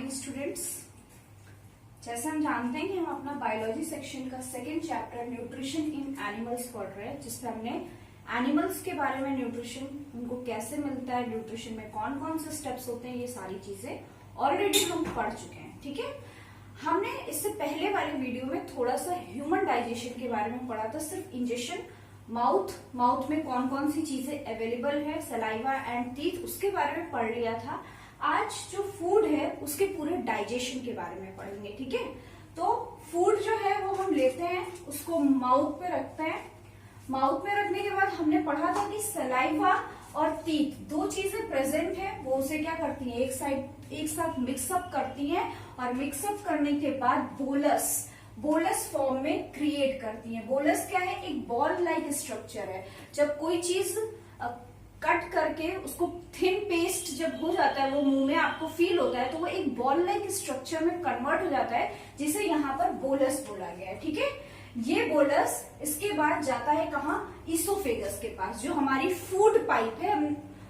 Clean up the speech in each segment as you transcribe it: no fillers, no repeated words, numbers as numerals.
Morning students. जैसे हम जानते हैं कि हम अपना बायोलॉजी सेक्शन का second chapter nutrition in animals पढ़ रहे हैं, जिसमें हमने एनिमल्स के बारे में न्यूट्रिशन उनको कैसे मिलता है, न्यूट्रिशन में कौन कौन से स्टेप्स होते हैं, ये सारी चीजें ऑलरेडी हम पढ़ चुके हैं। ठीक है, हमने इससे पहले वाले वीडियो में थोड़ा सा ह्यूमन डाइजेशन के बारे में पढ़ा था, सिर्फ इंजेक्शन माउथ में कौन कौन सी चीजें अवेलेबल है, सलाइवा एंड टीथ, उसके बारे में पढ़ लिया था। आज जो फूड है उसके पूरे डाइजेशन के बारे में पढ़ेंगे। ठीक है, तो फूड जो है वो हम लेते हैं, उसको माउथ पे रखते हैं। माउथ में रखने के बाद हमने पढ़ा था कि सलाइवा और टीथ दो चीजें प्रेजेंट है, वो उसे क्या करती हैं, एक साथ मिक्सअप करती हैं और मिक्सअप करने के बाद बोलस फॉर्म में क्रिएट करती हैं। बोलस क्या है, एक बॉल लाइक स्ट्रक्चर है। जब कोई चीज कट करके उसको थिन पेस्ट जब हो जाता है, वो मुंह में आपको फील होता है, तो वो एक बॉल लाइक स्ट्रक्चर में कन्वर्ट हो जाता है, जिसे यहाँ पर बोलस बोला गया है। ठीक है, ये बोलस इसके बाद जाता है कहाँ, ईसोफेगस के पास, जो हमारी फूड पाइप है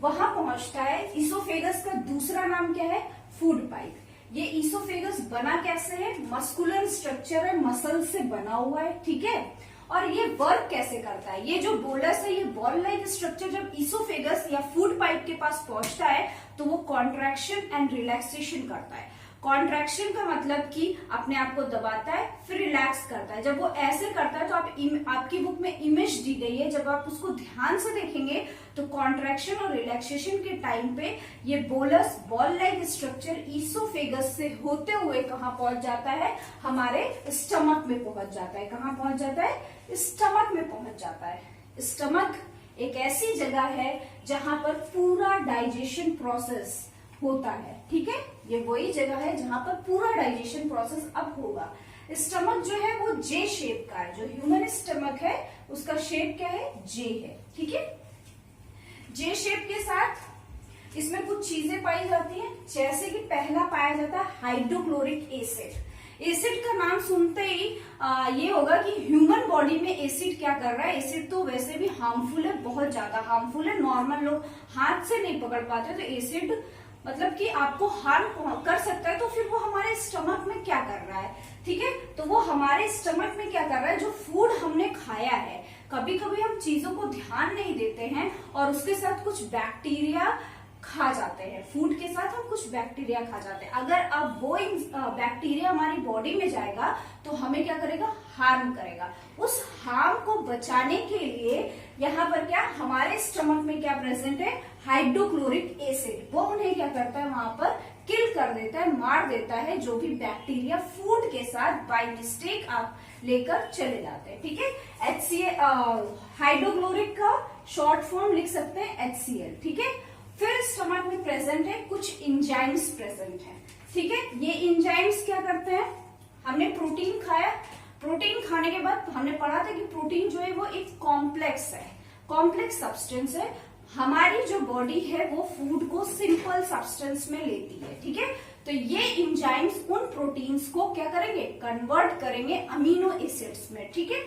वहां पहुंचता है। ईसोफेगस का दूसरा नाम क्या है, फूड पाइप। ये ईसोफेगस बना कैसे है, मस्कुलर स्ट्रक्चर है, मसल से बना हुआ है। ठीक है, और ये वर्क कैसे करता है, ये जो बोलस है, ये बॉल लाइक स्ट्रक्चर जब ईसोफेगस या फूड पाइप के पास पहुंचता है तो वो कॉन्ट्रैक्शन एंड रिलैक्सेशन करता है। कॉन्ट्रैक्शन का मतलब कि अपने आप को दबाता है, फिर रिलैक्स करता है। जब वो ऐसे करता है तो आपकी बुक में इमेज दी गई है, जब आप उसको ध्यान से देखेंगे तो कॉन्ट्रैक्शन और रिलैक्सेशन के टाइम पे ये bolus ball like structure oesophagus से होते हुए कहाँ पहुंच जाता है, हमारे स्टमक में पहुंच जाता है। कहाँ पहुंच जाता है, स्टमक में पहुंच जाता है। स्टमक एक ऐसी जगह है जहां पर पूरा डाइजेशन प्रोसेस होता है। ठीक है, ये वही जगह है जहां पर पूरा डाइजेशन प्रोसेस अब होगा। स्टमक जो है वो जे शेप का है, जो ह्यूमन स्टमक है उसका शेप क्या है, जे है। ठीक है, जे शेप के साथ इसमें कुछ चीजें पाई जाती हैं, जैसे कि पहला पाया जाता है हाइड्रोक्लोरिक एसिड। एसिड का नाम सुनते ही ये होगा कि ह्यूमन बॉडी में एसिड क्या कर रहा है। एसिड तो वैसे भी हार्मफुल है, बहुत ज्यादा हार्मफुल है, नॉर्मल लोग हाथ से नहीं पकड़ पाते, तो एसिड मतलब कि आपको हार्म कर सकता है। तो फिर वो हमारे स्टमक में क्या कर रहा है, ठीक है, तो वो हमारे स्टमक में क्या कर रहा है, जो फूड हमने खाया है, कभी कभी हम चीजों को ध्यान नहीं देते हैं और उसके साथ कुछ बैक्टीरिया खा जाते हैं, फूड के साथ हम कुछ बैक्टीरिया खा जाते हैं। अगर अब वो बैक्टीरिया हमारी बॉडी में जाएगा तो हमें क्या करेगा, हार्म करेगा। उस हार्म को बचाने के लिए यहाँ पर क्या, हमारे स्टमक में क्या प्रेजेंट है, हाइड्रोक्लोरिक एसिड। वो उन्हें क्या करता है, वहां पर किल कर देता है, मार देता है, जो भी बैक्टीरिया फूड के साथ बाय मिस्टेक आप लेकर चले जाते हैं। ठीक है, HCl हाइड्रोक्लोरिक का शॉर्ट फॉर्म लिख सकते हैं HCl। ठीक है, फिर स्टमक में प्रेजेंट है कुछ इंजाइम्स प्रेजेंट है। ठीक है, ये इंजाइम्स क्या करते हैं, हमने प्रोटीन खाया, प्रोटीन खाने के बाद हमने पढ़ा था कि प्रोटीन जो है वो एक कॉम्प्लेक्स है, कॉम्प्लेक्स सब्सटेंस है। हमारी जो बॉडी है वो फूड को सिंपल सब्सटेंस में लेती है। ठीक है, तो ये इंजाइम्स उन प्रोटीन्स को क्या करेंगे, कन्वर्ट करेंगे अमीनो एसिड्स में। ठीक है,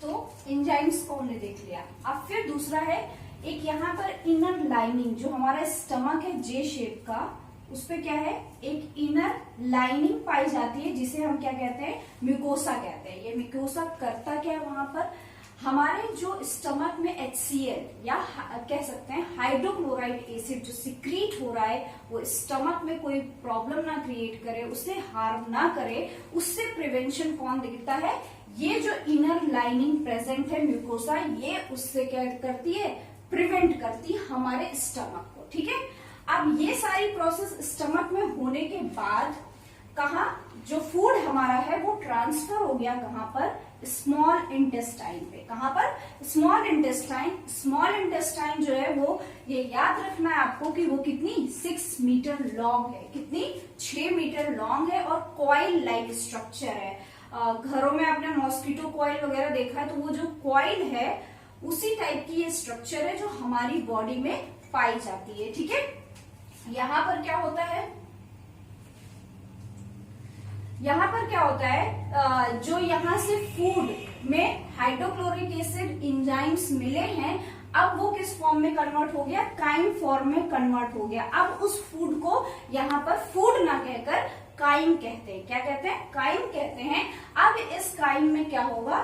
तो इंजाइम्स को हमने देख लिया। अब फिर दूसरा है एक यहाँ पर इनर लाइनिंग, जो हमारा स्टमक है जे शेप का, उस पे क्या है, एक इनर लाइनिंग पाई जाती है, जिसे हम क्या कहते हैं, म्यूकोसा कहते हैं। ये म्यूकोसा करता क्या है, वहां पर हमारे जो स्टमक में HCl या कह सकते हैं हाइड्रोक्लोराइड एसिड जो सिक्रीट हो रहा है, वो स्टमक में कोई प्रॉब्लम ना क्रिएट करे, उसे हार्म ना करे, उससे प्रिवेंशन कौन दिखता है, ये जो इनर लाइनिंग प्रेजेंट है म्यूकोसा, ये उससे क्या करती है, प्रिवेंट करती है हमारे स्टमक को। ठीक है, अब ये सारी प्रोसेस स्टमक में होने के बाद कहा, जो फूड हमारा है वो ट्रांसफर हो गया कहां पर, स्मॉल इंटेस्टाइन पे। कहां पर, स्मॉल इंटेस्टाइन। स्मॉल इंटेस्टाइन जो है वो, ये याद रखना है आपको कि वो कितनी, 6 मीटर लॉन्ग है, कितनी, 6 मीटर लॉन्ग है और कॉइल लाइक स्ट्रक्चर है। घरों में आपने मॉस्किटो कॉइल वगैरह देखा है, तो वो जो कॉइल है उसी टाइप की ये स्ट्रक्चर है जो हमारी बॉडी में पाई जाती है। ठीक है, यहाँ पर क्या होता है, यहाँ पर क्या होता है, जो यहाँ से फूड में हाइड्रोक्लोरिक एसिड इंजाइम्स मिले हैं, अब वो किस फॉर्म में कन्वर्ट हो गया, काइम फॉर्म में कन्वर्ट हो गया। अब उस फूड को यहाँ पर फूड ना कहकर काइम कहते हैं। क्या कहते हैं, काइम कहते हैं। अब इस काइम में क्या होगा,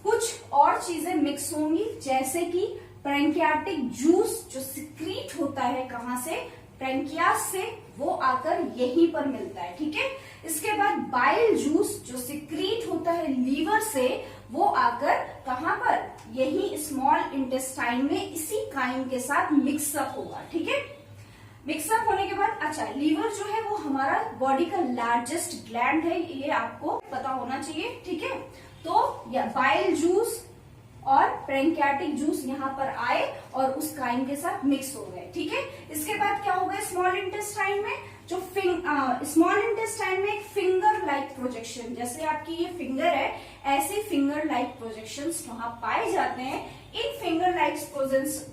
कुछ और चीजें मिक्स होंगी, जैसे कि पैंक्रियाटिक जूस जो सिक्रीट होता है, कहां से, पैंक्रियास से, वो आकर यहीं पर मिलता है। ठीक है, इसके बाद बाइल जूस जो सिक्रीट होता है लीवर से, वो आकर कहां पर, यही स्मॉल इंटेस्टाइन में इसी काइम के साथ मिक्सअप होगा। ठीक है, मिक्सअप होने के बाद, अच्छा, लीवर जो है वो हमारा बॉडी का लार्जेस्ट ग्लैंड है, ये आपको पता होना चाहिए। ठीक है, तो बाइल जूस और पैंक्रियाटिक जूस यहाँ पर आए और उस काइम के साथ मिक्स हो गए। ठीक है, इसके बाद क्या होगा, स्मॉल इंटेस्टाइन में जो स्मॉल इंटेस्टाइन में एक फिंगर लाइक प्रोजेक्शन, जैसे आपकी ये फिंगर है, ऐसे फिंगर लाइक प्रोजेक्शंस वहां पाए जाते हैं। इन फिंगर लाइक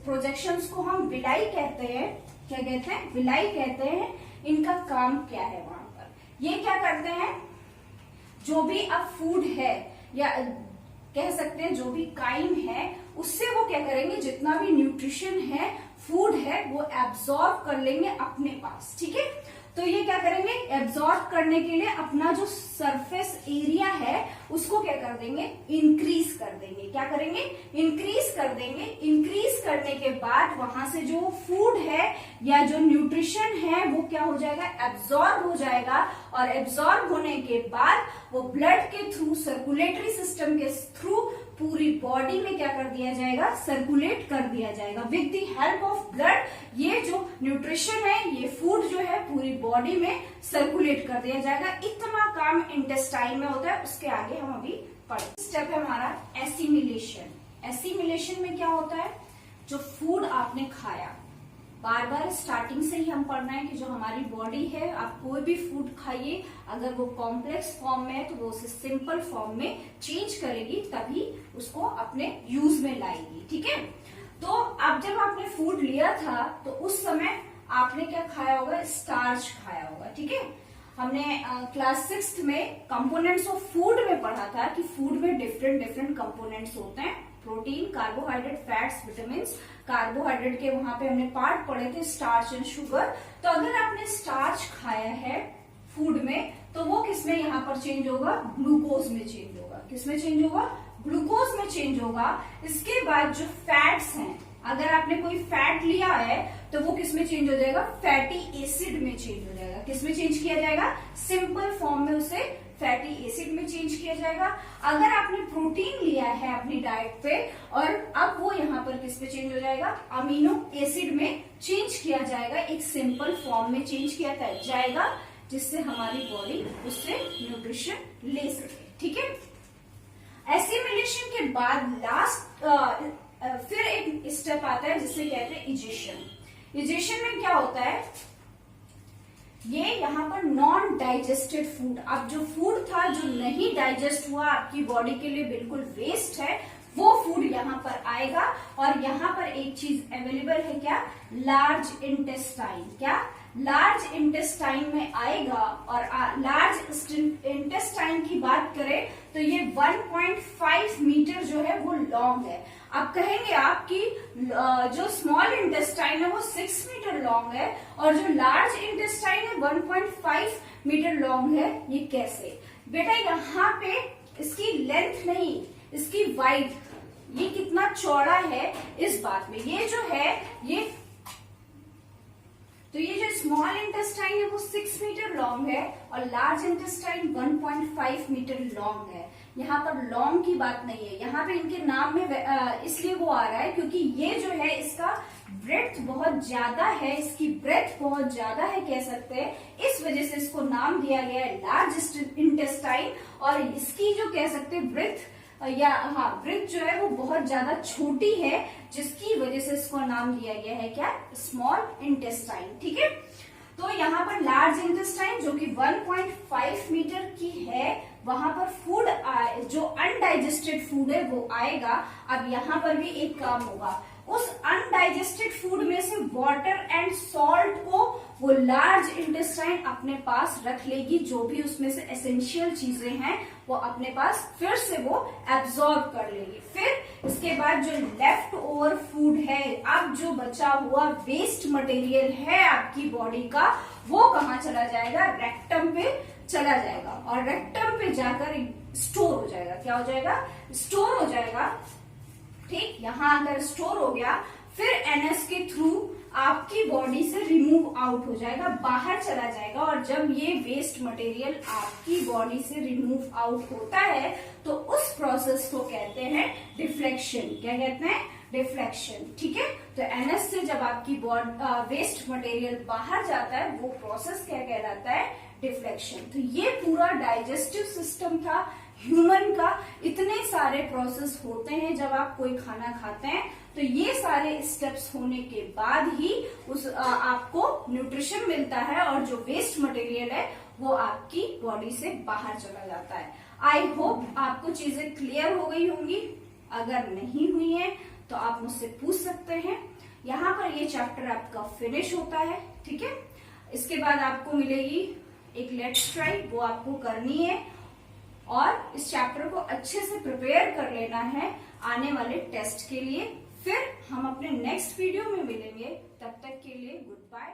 प्रोजेक्शंस को हम विलाई कहते हैं। क्या कहते हैं, विलाई कहते हैं। इनका काम क्या है वहां पर, ये क्या करते हैं, जो भी अब फूड है या कह सकते हैं जो भी काइम है, उससे वो क्या करेंगे, जितना भी न्यूट्रिशन है, फूड है, वो एब्जॉर्ब कर लेंगे अपने पास। ठीक है, तो ये क्या करेंगे, एब्जॉर्ब करने के लिए अपना जो सरफेस एरिया है उसको क्या कर देंगे, इंक्रीज कर देंगे। क्या करेंगे, इंक्रीज कर देंगे। इंक्रीज करने के बाद वहां से जो फूड है या जो न्यूट्रिशन है वो क्या हो जाएगा, एब्जॉर्ब हो जाएगा। और एब्जॉर्ब होने के बाद वो ब्लड के थ्रू, सर्कुलेटरी सिस्टम के थ्रू पूरी बॉडी में क्या कर दिया जाएगा, सर्कुलेट कर दिया जाएगा। With the help of blood ये जो न्यूट्रिशन है, ये फूड जो है, पूरी बॉडी में सर्कुलेट कर दिया जाएगा। इतना काम इंटेस्टाइन में होता है। उसके आगे हम अभी पढ़ेंगे। स्टेप है हमारा एसिमिलेशन। एसिमिलेशन में क्या होता है, जो फूड आपने खाया, बार बार स्टार्टिंग से ही हम पढ़ना है कि जो हमारी बॉडी है, आप कोई भी फूड खाइए, अगर वो कॉम्प्लेक्स फॉर्म में है तो वो उसे सिंपल फॉर्म में चेंज करेगी, तभी उसको अपने यूज में लाएगी। ठीक है, तो अब जब आपने फूड लिया था तो उस समय आपने क्या खाया होगा, स्टार्च खाया होगा। ठीक है, हमने क्लास 6th में कंपोनेंट्स ऑफ फूड में पढ़ा था कि फूड में डिफरेंट डिफरेंट कंपोनेंट्स होते हैं, protein, carbohydrate, fats, vitamin. Carbohydrate के वहां पे हमने पार्ट पढ़े थे, स्टार्च एंड शुगर। तो अगर आपने स्टार्च खाया है फूड में, तो वो किसमें यहाँ पर चेंज होगा, ग्लूकोज में चेंज होगा। किसमें चेंज होगा, ग्लूकोज में चेंज होगा। इसके बाद जो फैट्स हैं, अगर आपने कोई फैट लिया है तो वो किसमें चेंज हो जाएगा, फैटी एसिड में चेंज हो जाएगा। किसमें चेंज किया जाएगा, सिंपल फॉर्म में उसे फैटी एसिड में चेंज किया जाएगा। अगर आपने प्रोटीन लिया है अपनी डाइट पे, और अब वो यहाँ पर किस पे चेंज हो जाएगा, अमीनो एसिड में चेंज किया जाएगा, एक सिंपल फॉर्म में चेंज किया जाएगा, जिससे हमारी बॉडी उससे न्यूट्रिशन ले सके। ठीक है, एसिमिलेशन के बाद लास्ट फिर एक स्टेप आता है जिसे कहते हैं इजेशन। इजेशन में क्या होता है, ये यहाँ पर नॉन डाइजेस्टेड फूड, अब जो फूड था जो नहीं डाइजेस्ट हुआ, आपकी बॉडी के लिए बिल्कुल वेस्ट है, वो फूड यहाँ पर आएगा। और यहाँ पर एक चीज अवेलेबल है, क्या, लार्ज इंटेस्टाइन। क्या, लार्ज इंटेस्टाइन में आएगा। और लार्ज इंटेस्टाइन की बात करें तो ये 1.5 मीटर जो है वो लॉन्ग है। अब कहेंगे आप कि जो स्मॉल इंटेस्टाइन है वो 6 मीटर लॉन्ग है और जो लार्ज इंटेस्टाइन है 1.5 मीटर लॉन्ग है, ये कैसे? बेटा यहाँ पे इसकी लेंथ नहीं, इसकी वाइड, ये कितना चौड़ा है इस बात में, ये जो है ये, तो ये जो स्मॉल इंटेस्टाइन है वो 6 मीटर लॉन्ग है और लार्ज इंटेस्टाइन 1.5 मीटर लॉन्ग है। यहाँ पर लॉन्ग की बात नहीं है, यहाँ पे इनके नाम में इसलिए वो आ रहा है क्योंकि ये जो है इसका ब्रेथ बहुत ज्यादा है, इसकी ब्रेथ बहुत ज्यादा है कह सकते हैं, इस वजह से इसको नाम दिया गया है लार्ज इंटेस्टाइन। और इसकी जो कह सकते हैं ब्रेथ ब्रेथ जो है वो बहुत ज्यादा छोटी है, जिसकी वजह से इसको नाम दिया गया है क्या, स्मॉल इंटेस्टाइन। ठीक है, तो यहाँ पर लार्ज इंटेस्टाइन जो कि 1.5 मीटर की है, वहां पर फूड जो अनडाइजेस्टेड फूड है वो आएगा। अब यहाँ पर भी एक काम होगा, उस अनडाइजेस्टेड फूड में से वाटर एंड सॉल्ट को वो लार्ज इंटेस्टाइन अपने पास रख लेगी, जो भी उसमें से एसेंशियल चीजें हैं वो अपने पास फिर से वो एब्जॉर्ब कर लेगी। फिर उसके बाद जो लेफ्ट ओवर फूड है, अब जो बचा हुआ वेस्ट मटेरियल है आपकी बॉडी का, वो कहाँ चला जाएगा? रेक्टम पे चला जाएगा और रेक्टम पे जाकर स्टोर हो जाएगा। क्या हो जाएगा? स्टोर हो जाएगा। ठीक, यहां अगर स्टोर हो गया, फिर एनएस के थ्रू आपकी बॉडी से रिमूव आउट हो जाएगा, बाहर चला जाएगा। और जब ये वेस्ट मटेरियल आपकी बॉडी से रिमूव आउट होता है तो उस प्रोसेस को कहते हैं डिफ्लेक्शन। क्या कहते हैं? डिफ्लेक्शन। ठीक है, तो एनएस से जब आपकी वेस्ट मटेरियल बाहर जाता है, वो प्रोसेस क्या कहलाता है? डिफ्लेक्शन। तो ये पूरा डाइजेस्टिव सिस्टम था ह्यूमन का। इतने सारे प्रोसेस होते हैं जब आप कोई खाना खाते हैं, तो ये सारे स्टेप्स होने के बाद ही आपको न्यूट्रिशन मिलता है और जो वेस्ट मटेरियल है वो आपकी बॉडी से बाहर चला जाता है। आई होप आपको चीजें क्लियर हो गई होंगी। अगर नहीं हुई है तो आप मुझसे पूछ सकते हैं। यहाँ पर ये चैप्टर आपका फिनिश होता है। ठीक है, इसके बाद आपको मिलेगी एक लेट्स ट्राई, वो आपको करनी है और इस चैप्टर को अच्छे से प्रिपेयर कर लेना है आने वाले टेस्ट के लिए। फिर हम अपने नेक्स्ट वीडियो में मिलेंगे। तब तक के लिए गुड बाय।